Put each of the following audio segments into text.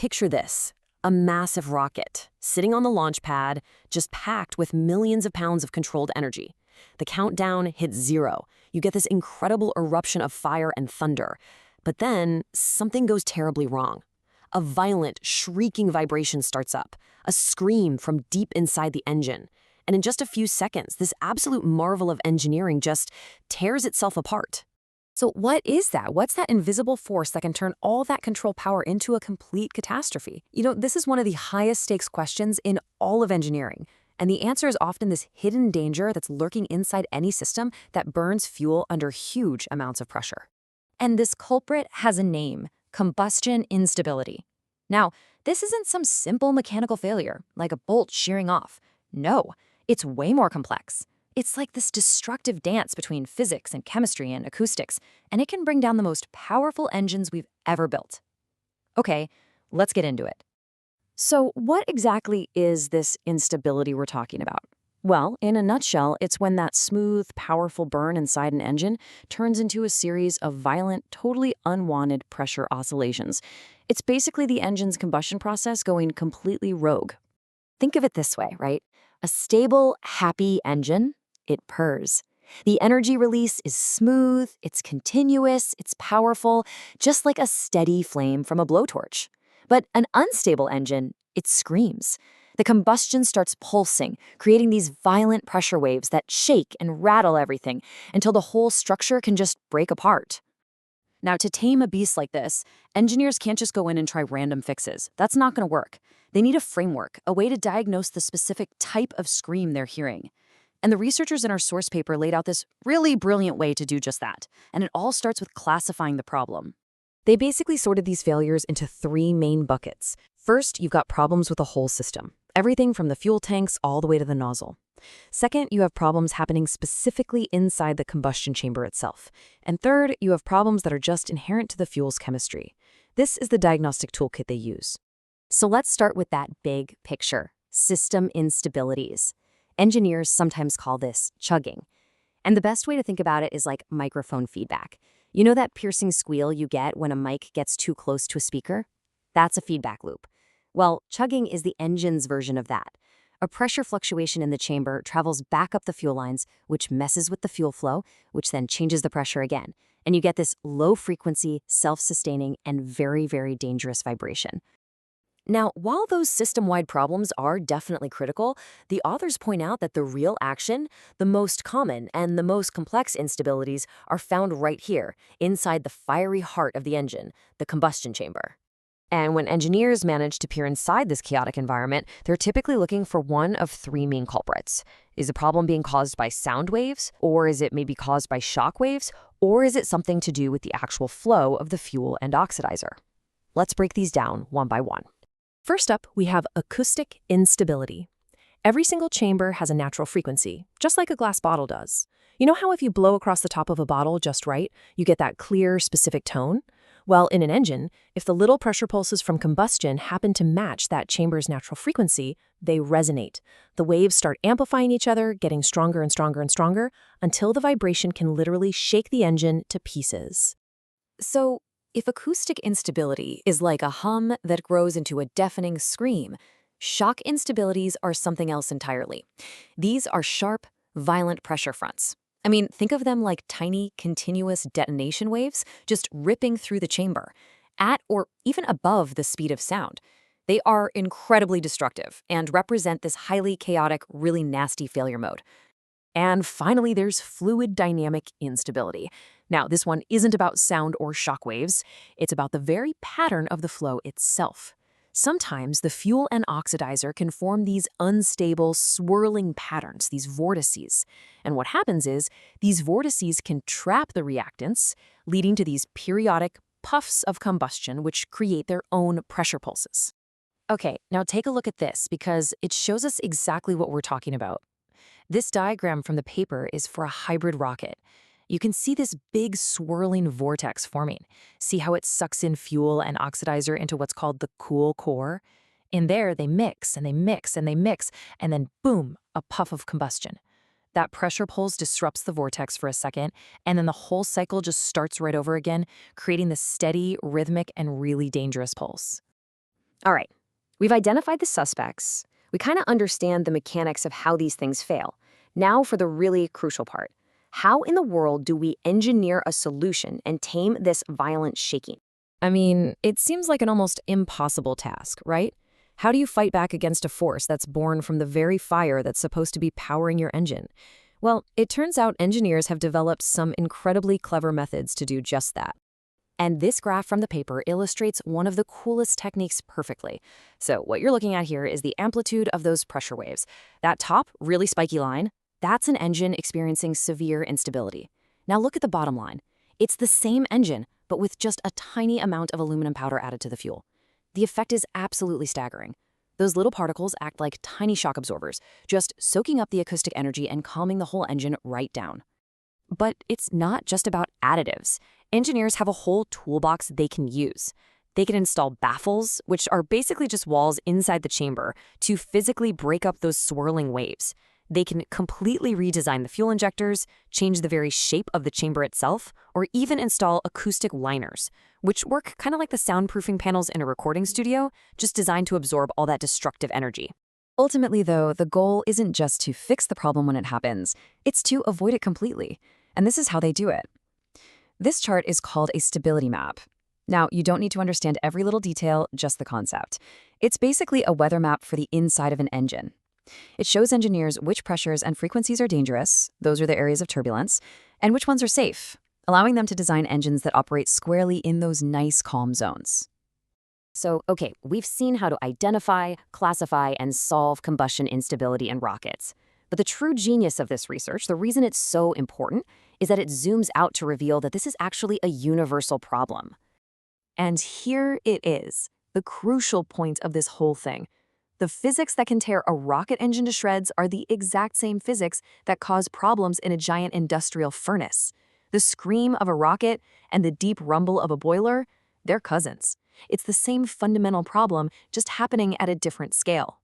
picture this. A massive rocket, sitting on the launch pad, just packed with millions of pounds of controlled energy. The countdown hits 0. You get this incredible eruption of fire and thunder. But then, something goes terribly wrong. A violent, shrieking vibration starts up, a scream from deep inside the engine. And in just a few seconds, this absolute marvel of engineering just tears itself apart. So what is that? What's that invisible force that can turn all that control power into a complete catastrophe? This is one of the highest stakes questions in all of engineering. And the answer is often this hidden danger that's lurking inside any system that burns fuel under huge amounts of pressure. And this culprit has a name: combustion instability. Now, this isn't some simple mechanical failure, like a bolt shearing off. No, it's way more complex. It's like this destructive dance between physics and chemistry and acoustics, and it can bring down the most powerful engines we've ever built. Okay, let's get into it. So what exactly is this instability we're talking about? Well, in a nutshell, it's when that smooth, powerful burn inside an engine turns into a series of violent, totally unwanted pressure oscillations. It's basically the engine's combustion process going completely rogue. Think of it this way, right? A stable, happy engine, it purrs. The energy release is smooth, it's continuous, it's powerful, just like a steady flame from a blowtorch. But an unstable engine, it screams. The combustion starts pulsing, creating these violent pressure waves that shake and rattle everything until the whole structure can just break apart. Now, to tame a beast like this, engineers can't just go in and try random fixes. That's not going to work. They need a framework, a way to diagnose the specific type of scream they're hearing. And the researchers in our source paper laid out this really brilliant way to do just that. And it all starts with classifying the problem. They basically sorted these failures into 3 main buckets. First, you've got problems with the whole system. Everything from the fuel tanks all the way to the nozzle. Second, you have problems happening specifically inside the combustion chamber itself. And third, you have problems that are just inherent to the fuel's chemistry. This is the diagnostic toolkit they use. So let's start with that big picture: system instabilities. Engineers sometimes call this chugging. And the best way to think about it is like microphone feedback. You know that piercing squeal you get when a mic gets too close to a speaker? That's a feedback loop. Well, chugging is the engine's version of that. A pressure fluctuation in the chamber travels back up the fuel lines, which messes with the fuel flow, which then changes the pressure again. And you get this low-frequency, self-sustaining, and very, very dangerous vibration. Now, while those system-wide problems are definitely critical, the authors point out that the real action, the most common and the most complex instabilities, are found right here, inside the fiery heart of the engine, the combustion chamber. And when engineers manage to peer inside this chaotic environment, they're typically looking for one of 3 main culprits. Is the problem being caused by sound waves, or is it maybe caused by shock waves, or is it something to do with the actual flow of the fuel and oxidizer? Let's break these down one by one. First up, we have acoustic instability. Every single chamber has a natural frequency, just like a glass bottle does. You know how if you blow across the top of a bottle just right, you get that clear, specific tone? Well, in an engine, if the little pressure pulses from combustion happen to match that chamber's natural frequency, they resonate. The waves start amplifying each other, getting stronger and stronger and stronger, until the vibration can literally shake the engine to pieces. So, if acoustic instability is like a hum that grows into a deafening scream, shock instabilities are something else entirely. These are sharp, violent pressure fronts. I mean, think of them like tiny, continuous detonation waves just ripping through the chamber, at or even above the speed of sound. They are incredibly destructive and represent this highly chaotic, really nasty failure mode. And finally, there's fluid dynamic instability. Now, this one isn't about sound or shock waves. It's about the very pattern of the flow itself. Sometimes the fuel and oxidizer can form these unstable, swirling patterns, these vortices. And what happens is these vortices can trap the reactants, leading to these periodic puffs of combustion, which create their own pressure pulses. Okay, now take a look at this because it shows us exactly what we're talking about. This diagram from the paper is for a hybrid rocket. You can see this big swirling vortex forming. See how it sucks in fuel and oxidizer into what's called the cool core? In there, they mix and they mix and they mix, and then boom, a puff of combustion. That pressure pulse disrupts the vortex for a second, and then the whole cycle just starts right over again, creating this steady, rhythmic, and really dangerous pulse. All right, we've identified the suspects. We kind of understand the mechanics of how these things fail. Now for the really crucial part. How in the world do we engineer a solution and tame this violent shaking? I mean, it seems like an almost impossible task, right? How do you fight back against a force that's born from the very fire that's supposed to be powering your engine? Well, it turns out engineers have developed some incredibly clever methods to do just that. And this graph from the paper illustrates one of the coolest techniques perfectly. So what you're looking at here is the amplitude of those pressure waves. That top, really spiky line, that's an engine experiencing severe instability. Now look at the bottom line. It's the same engine, but with just a tiny amount of aluminum powder added to the fuel. The effect is absolutely staggering. Those little particles act like tiny shock absorbers, just soaking up the acoustic energy and calming the whole engine right down. But it's not just about additives. Engineers have a whole toolbox they can use. They can install baffles, which are basically just walls inside the chamber, to physically break up those swirling waves. They can completely redesign the fuel injectors, change the very shape of the chamber itself, or even install acoustic liners, which work kind of like the soundproofing panels in a recording studio, just designed to absorb all that destructive energy. Ultimately, though, the goal isn't just to fix the problem when it happens, it's to avoid it completely. And this is how they do it. This chart is called a stability map. Now, you don't need to understand every little detail, just the concept. It's basically a weather map for the inside of an engine. It shows engineers which pressures and frequencies are dangerous, those are the areas of turbulence, and which ones are safe, allowing them to design engines that operate squarely in those nice, calm zones. So, okay, we've seen how to identify, classify, and solve combustion instability in rockets. But the true genius of this research, the reason it's so important, is that it zooms out to reveal that this is actually a universal problem. And here it is, the crucial point of this whole thing. The physics that can tear a rocket engine to shreds are the exact same physics that cause problems in a giant industrial furnace. The scream of a rocket and the deep rumble of a boiler, they're cousins. It's the same fundamental problem, just happening at a different scale.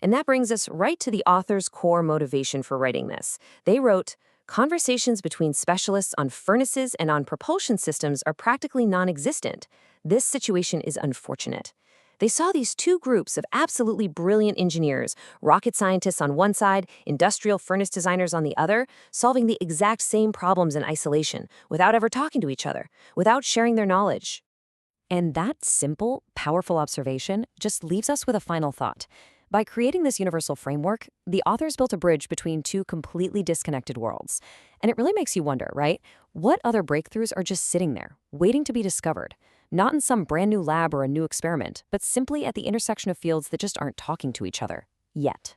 And that brings us right to the author's core motivation for writing this. They wrote, "Conversations between specialists on furnaces and on propulsion systems are practically non-existent. This situation is unfortunate." They saw these two groups of absolutely brilliant engineers, rocket scientists on one side, industrial furnace designers on the other, solving the exact same problems in isolation, without ever talking to each other, without sharing their knowledge. And that simple, powerful observation just leaves us with a final thought. By creating this universal framework, the authors built a bridge between two completely disconnected worlds. And it really makes you wonder, right? What other breakthroughs are just sitting there, waiting to be discovered? Not in some brand new lab or a new experiment, but simply at the intersection of fields that just aren't talking to each other yet.